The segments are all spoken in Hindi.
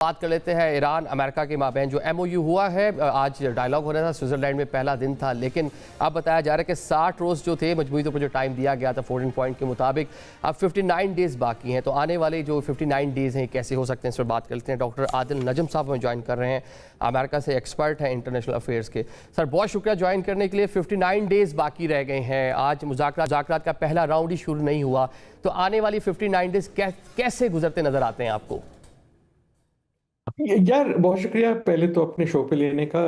बात कर लेते हैं ईरान अमेरिका के माबैन जो एमओयू हुआ है। आज डायलॉग हो रहा था, स्विट्जरलैंड में पहला दिन था, लेकिन अब बताया जा रहा है कि 60 रोज़ जो थे मजबूरी तौर पर जो टाइम दिया गया था 14 पॉइंट के मुताबिक, अब 59 डेज़ बाकी हैं। तो आने वाले जो 59 डेज़ हैं कैसे हो सकते हैं, इस पर बात करते हैं। डॉक्टर आदिल नजम साहब हमें ज्वाइन कर रहे हैं, अमेरिका से एक्सपर्ट हैं इंटरनेशनल अफेयर्स के। सर बहुत शुक्रिया ज्वाइन करने के लिए। 59 डेज़ बाकी रह गए हैं, आज मुज़ाकरात का पहला राउंड ही शुरू नहीं हुआ, तो आने वाली 59 डेज़ कैसे गुजरते नज़र आते हैं आपको? यार बहुत शुक्रिया पहले तो अपने शो पे लेने का।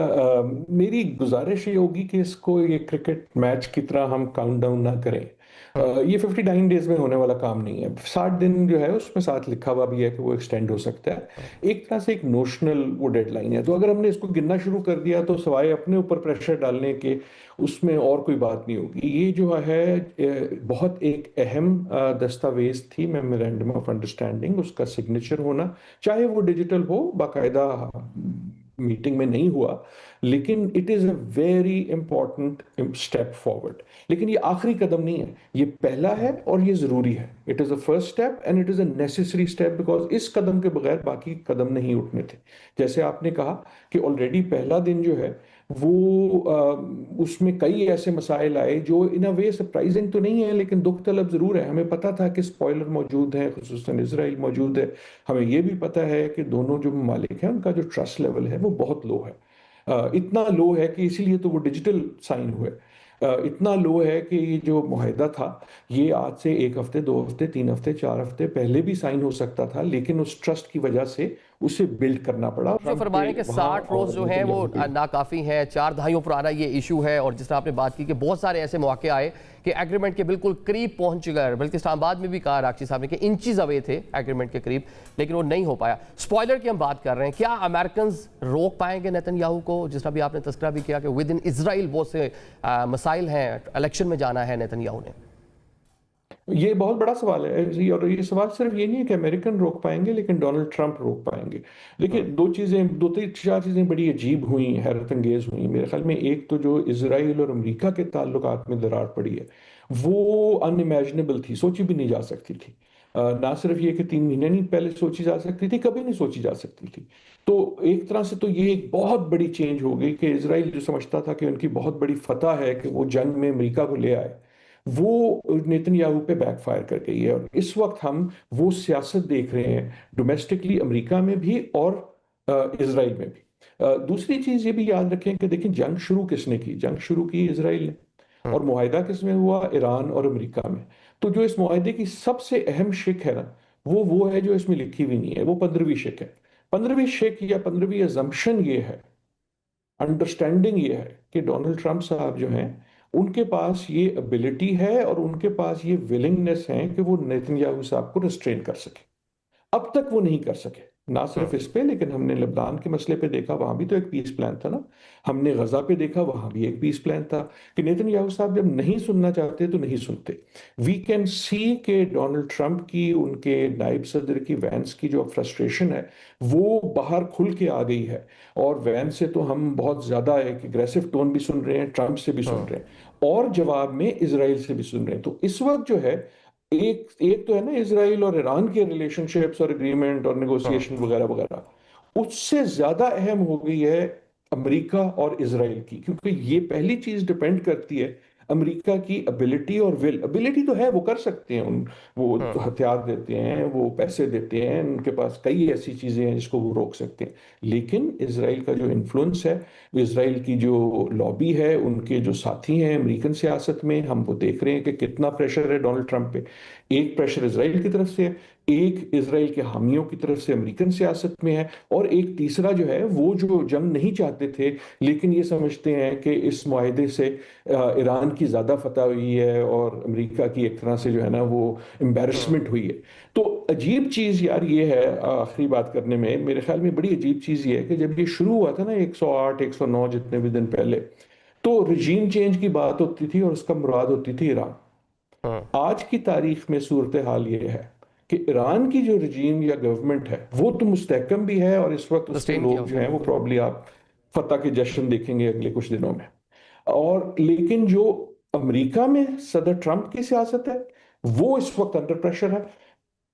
मेरी गुजारिश ये होगी कि इसको ये क्रिकेट मैच की तरह हम काउंटडाउन ना करें। ये 59 डेज में होने वाला काम नहीं है। 60 दिन जो है उसमें साथ लिखा हुआ भी है कि वो एक्सटेंड हो सकता है। एक तरह से एक नोशनल वो डेडलाइन है, तो अगर हमने इसको गिनना शुरू कर दिया तो सवाए अपने ऊपर प्रेशर डालने के उसमें और कोई बात नहीं होगी। ये जो है बहुत एक अहम दस्तावेज थी मेमोरेंडम ऑफ अंडरस्टैंडिंग, उसका सिग्नेचर होना, चाहे वो डिजिटल हो, बाकायदा मीटिंग में नहीं हुआ, लेकिन it is a very important step forward. लेकिन ये आखिरी कदम नहीं है, ये पहला है और ये जरूरी है। It is a first step and it is a necessary step, because इस कदम के बगैर बाकी कदम नहीं उठने थे। जैसे आपने कहा कि ऑलरेडी पहला दिन जो है वो उसमें कई ऐसे मसाइल आए जो इन अ वे सरप्राइजिंग तो नहीं है, लेकिन दुख तलब जरूर है। हमें पता था कि स्पॉइलर मौजूद है, खुसूसन इसराइल मौजूद है। हमें यह भी पता है कि दोनों जो ममालिक हैं उनका जो ट्रस्ट लेवल है वो बहुत लो है। इतना लो है कि इसीलिए तो वो डिजिटल साइन हुए। इतना लो है कि ये जो मुआहदा था ये आज से 1 हफ्ते, 2 हफ्ते, 3 हफ्ते, 4 हफ्ते पहले भी साइन हो सकता था, लेकिन उस ट्रस्ट की वजह से उसे बिल्ड करना पड़ा। जो फरमा रहे हैं कि 60 रोज़ जो हैं वो नाकाफ़ी हैं, 4 दहाइयों पुराना ये इशू है। और जिस तरह आपने बात की कि बहुत सारे ऐसे मौके आए कि एग्रीमेंट के बिल्कुल करीब पहुंच गए, बल्कि इस्लामाबाद में भी कहा राक्षी साहब ने कि इंचेस अवे थे एग्रीमेंट के करीब, लेकिन वो नहीं हो पाया। स्पॉइलर की हम बात कर रहे हैं, क्या अमेरिकन रोक पाएंगे नेतन्याहू को? जिस तरह भी आपने तस्करा भी किया कि विद इन इसराइल बहुत से मसाइल हैं, इलेक्शन में जाना है नेतन्याहू ने। ये बहुत बड़ा सवाल है और ये सवाल सिर्फ ये नहीं है कि अमेरिकन रोक पाएंगे, लेकिन डोनाल्ड ट्रंप रोक पाएंगे। देखिए दो तीन चार चीजें बड़ी अजीब हुई, हैरत अंगेज हुई मेरे ख्याल में। एक तो जो इसराइल और अमेरिका के ताल्लुकात में दरार पड़ी है वो अनइमेजिनेबल थी, सोची भी नहीं जा सकती थी। ना सिर्फ ये कि 3 महीने नहीं पहले सोची जा सकती थी, कभी नहीं सोची जा सकती थी। तो एक तरह से तो ये एक बहुत बड़ी चेंज हो गई कि इसराइल जो समझता था कि उनकी बहुत बड़ी फतह है कि वो जंग में अमेरिका को ले आए, वो नेतन्याहू पे बैकफायर कर गई है। और इस वक्त हम वो सियासत देख रहे हैं डोमेस्टिकली अमेरिका में भी और इसराइल में भी। दूसरी चीज ये भी याद रखें कि देखिए जंग शुरू किसने की? जंग शुरू की इसराइल ने। और मुआहिदा किसमें हुआ? ईरान और अमेरिका में। तो जो इस मुआहिदे की सबसे अहम शिक है ना, वो है जो इसमें लिखी हुई नहीं है, वो 15वीं शिक है। 15वीं शिक या 15वीं अजम्पशन ये है, अंडरस्टैंडिंग ये है कि डोनाल्ड ट्रंप साहब जो हैं उनके पास ये एबिलिटी है और उनके पास ये विलिंगनेस है कि वो नेतन्याहू साहब को रिस्ट्रेन कर सके। अब तक वो नहीं कर सके, ना सिर्फ इस पे, लेकिन हमने लेबनान के मसले पे देखा, वहां भी तो एक पीस प्लान था ना। हमने गजा पे देखा, वहां भी एक पीस प्लान था कि नेतन्याहू साहब जब नहीं सुनना चाहते तो नहीं सुनते। वी कैन सी के डोनाल्ड ट्रंप की, उनके नायब सदर की, वैंस की जो फ्रस्ट्रेशन है वो बाहर खुल के आ गई है। और वैंस से तो हम बहुत ज्यादा एक एग्रेसिव टोन भी सुन रहे हैं, ट्रंप से भी सुन रहे हैं और जवाब में इसराइल से भी सुन रहे हैं। तो इस वक्त जो है एक एक तो है ना इसराइल और ईरान के रिलेशनशिप्स और एग्रीमेंट और नेगोशिएशन वगैरह वगैरह, उससे ज्यादा अहम हो गई है अमेरिका और इसराइल की, क्योंकि ये पहली चीज डिपेंड करती है अमेरिका की एबिलिटी और विल। एबिलिटी तो है, वो कर सकते हैं, वो तो हथियार देते हैं, वो पैसे देते हैं, उनके पास कई ऐसी चीजें हैं जिसको वो रोक सकते हैं। लेकिन इसराइल का जो इन्फ्लुएंस है, इसराइल की जो लॉबी है, उनके जो साथी हैं अमेरिकन सियासत में, हम वो देख रहे हैं कि कितना प्रेशर है डोनाल्ड ट्रंप पे। एक प्रेशर इसराइल की तरफ से है, एक इसराइल के हामियों की तरफ से अमेरिकन सियासत में है, और एक तीसरा जो है वो जो जंग नहीं चाहते थे लेकिन ये समझते हैं कि इस मुआहदे से ईरान की ज्यादा फतह हुई है और अमेरिका की एक तरह से जो है ना वो एम्बेरसमेंट हुई है। तो अजीब चीज यार ये है, आखिरी बात करने में मेरे ख्याल में बड़ी अजीब चीज ये है कि जब ये शुरू हुआ था ना 108 109 जितने भी दिन पहले, तो रजीम चेंज की बात होती थी और उसका मुराद होती थी ईरान। आज की तारीख में सूरत हाल ये है कि ईरान की जो रजीम या गवर्नमेंट है वो तो मुस्तहकम भी है, और इस वक्त उसके सस्टेन किया लोग जो उसने हैं वो बिल्कुल। प्रॉब्ली आप फतह के जश्न देखेंगे अगले कुछ दिनों में। और लेकिन जो अमेरिका में सदर ट्रंप की सियासत है वो इस वक्त अंडर प्रेशर है।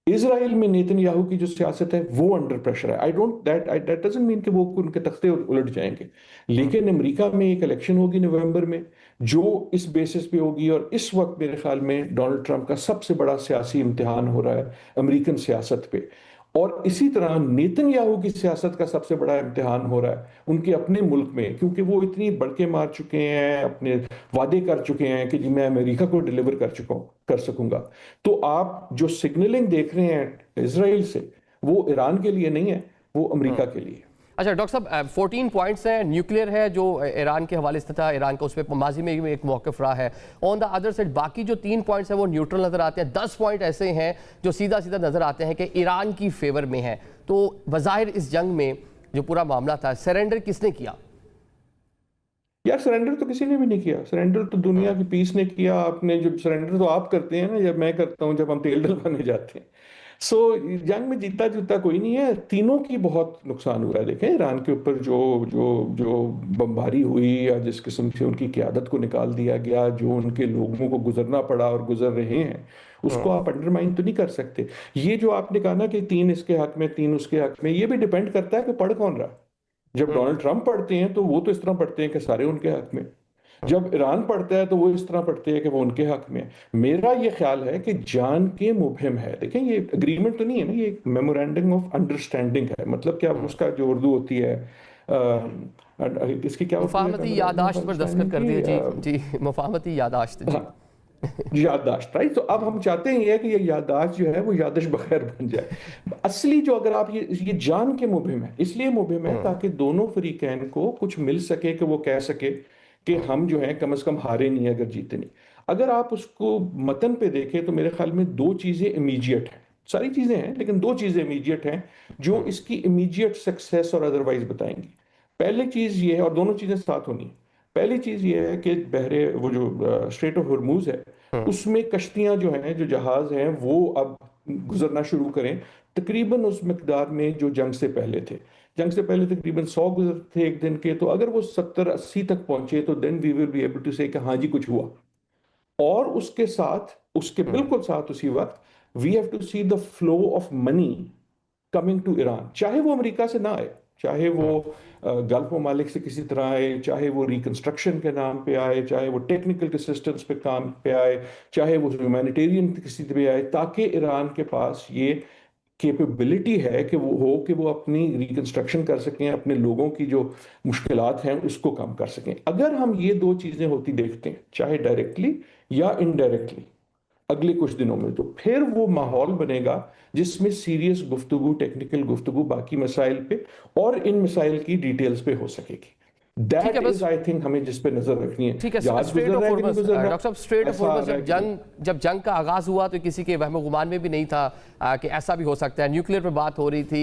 इजराइल में नेतन्याहू की जो सियासत है वो अंडर प्रेशर है। I don't that doesn't mean कि वो उनके तख्ते उलट जाएंगे, लेकिन अमेरिका में एक इलेक्शन होगी नवंबर में जो इस बेसिस पे होगी, और इस वक्त मेरे ख्याल में डोनाल्ड ट्रंप का सबसे बड़ा सियासी इम्तिहान हो रहा है अमेरिकन सियासत पे। और इसी तरह नेतन्याहू की सियासत का सबसे बड़ा इम्तिहान हो रहा है उनके अपने मुल्क में, क्योंकि वो इतनी बड़के मार चुके हैं, अपने वादे कर चुके हैं कि जी मैं अमेरिका को डिलीवर कर चुका हूं, कर सकूंगा। तो आप जो सिग्नलिंग देख रहे हैं इसराइल से, वो ईरान के लिए नहीं है, वो अमेरिका के लिए। अच्छा डॉक्टर साहब, 14 पॉइंट्स हैं, न्यूक्लियर है जो ईरान के हवाले से था, ईरान का उस पर माजी में भी एक मौक़िफ़ रहा है। ऑन द अदर साइड बाकी जो 3 पॉइंट्स हैं वो न्यूट्रल नज़र आते हैं। 10 पॉइंट ऐसे हैं जो सीधा सीधा नज़र आते हैं कि ईरान की फेवर में है। तो बज़ाहिर इस जंग में जो पूरा मामला था, सरेंडर किसने किया? यार सरेंडर तो किसी ने भी नहीं किया, सरेंडर तो दुनिया की पीस ने किया। आपने जो सरेंडर तो आप करते हैं ना, जब मैं करता हूँ जब हम तेल डलवाने जाते हैं। सो जंग में जीता जूता कोई नहीं है, तीनों की बहुत नुकसान हुआ है। देखें ईरान के ऊपर जो जो जो बमबारी हुई, या जिस किस्म से उनकी क़यादत को निकाल दिया गया, जो उनके लोगों को गुजरना पड़ा और गुजर रहे हैं, उसको आप अंडरमाइन तो नहीं कर सकते। ये जो आपने कहा ना कि 3 इसके हक में 3 उसके हक में, ये भी डिपेंड करता है कि पढ़ कौन रहा है। जब डोनाल्ड ट्रंप पढ़ते हैं तो वो तो इस तरह पढ़ते हैं कि सारे उनके हक में। जब ईरान पढ़ता है तो वो इस तरह पढ़ते हैं कि वो उनके हक में है। मेरा ये ख्याल है कि जान के मुबहिम है। देखें ये एग्रीमेंट तो नहीं है ना, ये एक मेमोरेंडम ऑफ अंडरस्टैंडिंग है। मतलब क्या उसका जो उर्दू होती है, इसकी क्या होती है मुफाहमती मेमोरेंडम ऑफ यादाश्त पर दस्तखत अंडरस्टैंडिंग कर दिए जी। की? जी मुफाहमती यादाश्त जी। हाँ, याददाश्त, राइट। तो अब हम चाहते हैं ये कि ये याददाश्त जो है वो यादश बखैर बन जाए। असली जो, अगर आप ये जान के मुबहिम है, इसलिए मुबहिम है ताकि दोनों फरीकैन को कुछ मिल सके कि वो कह सके कि हम जो है कम से कम हारे नहीं अगर जीते नहीं। अगर आप उसको मतन पे देखें तो मेरे ख्याल में दो चीजें इमीडिएट हैं। सारी चीजें हैं लेकिन दो चीजें इमीडिएट हैं जो इसकी इमीडिएट सक्सेस और अदरवाइज बताएंगी। पहली चीज ये है, और दोनों चीजें साथ होनी है। पहली चीज ये है कि बहरे वो जो स्ट्रेट ऑफ हुर्मुज है, उसमें कश्तियां जो हैं, जो जहाज हैं, वो अब गुजरना शुरू करें तकरीबन उस मकदार में जो जंग से पहले थे। जंग से पहले तकरीबन 100 गुजरते थे एक दिन के, तो अगर वो 70-80 तक पहुंचे तो then we will be able to say कि हाँ जी कुछ हुआ। और उसके साथ, उसके बिल्कुल साथ उसी वक्त we have to see the flow of money coming to Iran, चाहे वो अमेरिका से ना आए, चाहे वो गल्फ ममालिक से किसी तरह आए, चाहे वो रिकंस्ट्रक्शन के नाम पे आए, चाहे वो टेक्निकल असिस्टेंस पे काम पे आए, चाहे वो ह्यूमैनिटेरियन किसी पे आए, ताकि ईरान के पास ये कैपेबिलिटी है कि वो हो कि वो अपनी रिकंस्ट्रक्शन कर सकें, अपने लोगों की जो मुश्किलात हैं उसको कम कर सकें। अगर हम ये दो चीजें होती देखते हैं, चाहे डायरेक्टली या इनडायरेक्टली, अगले कुछ दिनों में, तो फिर वो माहौल बनेगा जिसमें सीरियस गुफ्तगू, टेक्निकल गुफ्तगू बाकी मसाइल पे और इन मसाइल की डिटेल्स पे हो सकेगी। ठीक है दैट बस। इज आई थिंक हमें जिस पे नजर रखनी है। ठीक है, जहाज स्ट्रेट गुजर ऑफ रहा है कि नहीं हॉर्मस, गुजर रहा, डॉक्टर साहब स्ट्रेट ऑफ ऐसा आ हॉर्मस, रहा है जब कि नहीं। जंग का आगाज हुआ तो किसी के वहम गुमान में भी नहीं था कि ऐसा भी हो सकता है। न्यूक्लियर पे बात हो रही थी,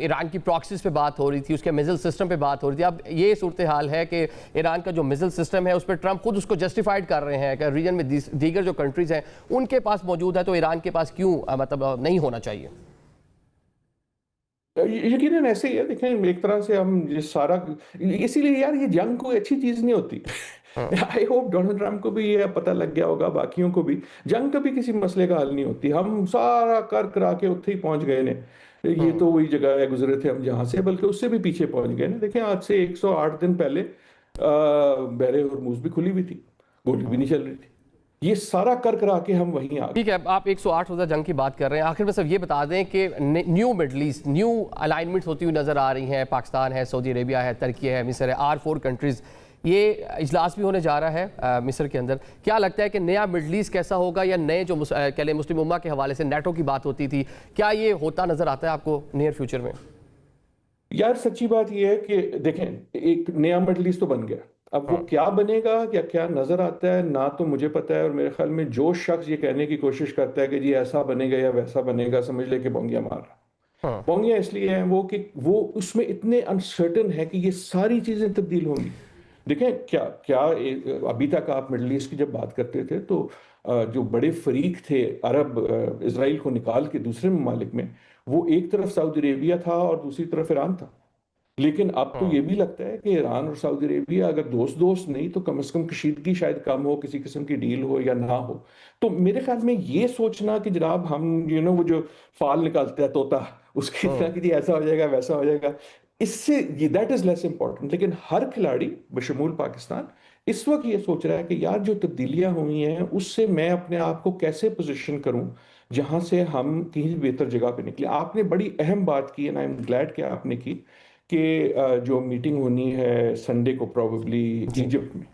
ईरान की प्रॉक्सीज पे बात हो रही थी, उसके मिसाइल सिस्टम पे बात हो रही थी। अब ये सूरत हाल है कि ईरान का जो मिसाइल सिस्टम है उस पर ट्रंप खुद उसको जस्टिफाइड कर रहे हैं कि रीजन में दीगर जो कंट्रीज हैं उनके पास मौजूद है, तो ईरान के पास क्यों मतलब नहीं होना चाहिए? यकीनन ऐसे ही है। देखें एक तरह से हम ये सारा, इसीलिए यार ये जंग कोई अच्छी चीज नहीं होती। आई होप डोनाल्ड ट्रंप को भी ये पता लग गया होगा, बाकियों को भी। जंग कभी किसी मसले का हल नहीं होती। हम सारा कर करा के उत्थे ही पहुंच गए ने, ये तो वही जगह है, गुजरे थे हम जहां से, बल्कि उससे भी पीछे पहुंच गए ने। देखें आज से 108 दिन पहले बहरे हुर्मुज भी खुली हुई थी, गोली भी नहीं चल रही थी। ये सारा कर करा के हम वहीं आ गए। ठीक है, आप 108 रोज़ा जंग की बात कर रहे हैं। आखिर में सब ये बता दें कि new middle east, new alignments होती हुई नज़र आ रही हैं। पाकिस्तान है, सऊदी अरेबिया है, तुर्की है, मिस्र है, R4 कंट्रीज़। ये इजलास भी होने जा रहा है मिस्र के अंदर। क्या लगता है कि नया मिडल ईस्ट कैसा होगा, या नए जो कह लें मुस्लिम उम्मा के हवाले से नेटो की बात होती थी, क्या ये होता नज़र आता है आपको नियर फ्यूचर में? यार सच्ची बात यह है कि देखें एक नया मिडल ईस्ट तो बन गया। अब वो क्या बनेगा या क्या नजर आता है ना, तो मुझे पता है। और मेरे ख्याल में जो शख्स ये कहने की कोशिश करता है कि जी ऐसा बनेगा या वैसा बनेगा, समझ ले कि बोंगिया मार रहा है। हाँ। बोंगिया इसलिए है वो कि वो उसमें इतने अनसर्टन है कि ये सारी चीजें तब्दील होंगी। देखें क्या क्या अभी तक आप मिडल ईस्ट की जब बात करते थे तो जो बड़े फरीक थे अरब, इसराइल को निकाल के दूसरे ममालिक में, वो एक तरफ सऊदी अरेबिया था और दूसरी तरफ ईरान था। लेकिन अब तो ये भी लगता है कि ईरान और सऊदी अरेबिया अगर दोस्त दोस्त नहीं तो कम से कम कशीदगी शायद कम हो, किसी किस्म की डील हो या ना हो। तो मेरे ख्याल में ये सोचना कि जनाब हम वो जो फाल निकालता है तोता, उसकी तरह कि जी ऐसा हो जाएगा वैसा हो जाएगा, इससे ये दैट इज लेस इंपॉर्टेंट। लेकिन हर खिलाड़ी बशमूल पाकिस्तान इस वक्त ये सोच रहा है कि यार जो तब्दीलियां हुई हैं उससे मैं अपने आप को कैसे पोजीशन करूं जहां से हम कहीं बेहतर जगह पे निकले। आपने बड़ी अहम बात की एंड आई एम ग्लैड कि आपने की कि जो मीटिंग होनी है संडे को प्रोबेबली जी। इजिप्ट में,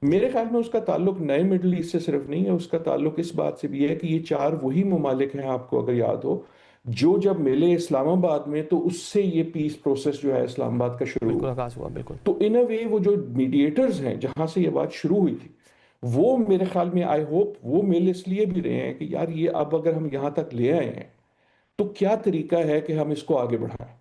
मेरे ख्याल में उसका ताल्लुक नए मिडल ईस्ट से सिर्फ नहीं है, उसका ताल्लुक इस बात से भी है कि ये चार वही ममालिक हैं, आपको अगर याद हो, जो जब मिले इस्लामाबाद में तो उससे ये पीस प्रोसेस जो है इस्लामाबाद का शुरू बिल्कुल हुआ। आगाज हुआ, बिल्कुल। तो इन अ वे वो जो मीडिएटर्स हैं जहां से ये बात शुरू हुई थी, वो मेरे ख्याल में आई होप वो मिल इसलिए भी रहे हैं कि यार ये अब अगर हम यहां तक ले आए हैं तो क्या तरीका है कि हम इसको आगे बढ़ाएं।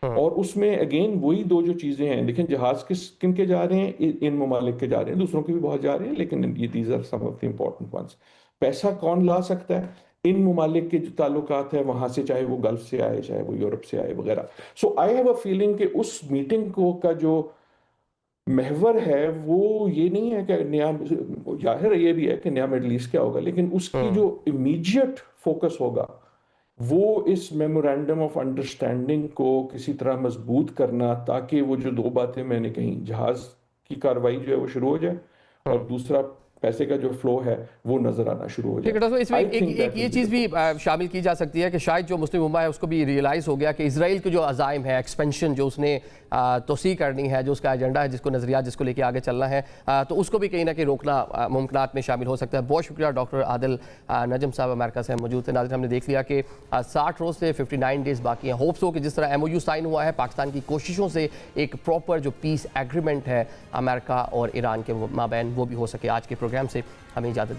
हम्म। और उसमें अगेन वही दो जो चीजें हैं, देखें जहाज किन के जा रहे हैं, इन ममालिक के जा रहे हैं, दूसरों के भी बहुत जा रहे हैं, लेकिन ये these are some of the important ones. पैसा कौन ला सकता है, इन ममालिक के जो ताल्लुकात है वहां से, चाहे वो गल्फ से आए चाहे वो यूरोप से आए वगैरह। सो आई हैव अ फीलिंग कि उस मीटिंग को का जो महवर है वो ये नहीं है कि नया, जाहिर है ये भी है कि नया मिडल ईस्ट क्या होगा, लेकिन उसकी हम्म। जो इमीडिएट फोकस होगा वो इस मेमोरेंडम ऑफ अंडरस्टैंडिंग को किसी तरह मजबूत करना, ताकि वो जो दो बातें मैंने कही, जहाज की कार्रवाई जो है वो शुरू हो जाए और हम्म। दूसरा पैसे का जो फ्लो है वो नजर आना शुरू हो ठीक है जाए। डॉक्टर साहब, इसमें आई एक थिंक एक दैट ये विल बी चीज़ द भी फोकस। शामिल की जा सकती है कि शायद जो मुस्लिम उम्मा है उसको भी रियलाइज़ हो गया कि इसराइल के जो अज़ाइम है, एक्सपेंशन जो उसने तोसी करनी है, जो उसका एजेंडा है, जिसको नज़रिया जिसको लेके आगे चलना है, तो उसको भी कहीं ना कहीं रोकना मुमकिनात में शामिल हो सकता है। बहुत शुक्रिया डॉक्टर आदिल नजम साहब अमेरिका से मौजूद थे। नाज़रीन, हमने देख लिया कि 60 रोज़ से 59 डेज़ बाकी हैं। होप्स हो कि जिस तरह MOU साइन हुआ है, पाकिस्तान की कोशिशों से एक प्रॉपर जो पीस एग्रीमेंट है अमेरिका और ईरान के माबैन वो भी हो सके। आज के प्रोग्राम से हमें इजाज़त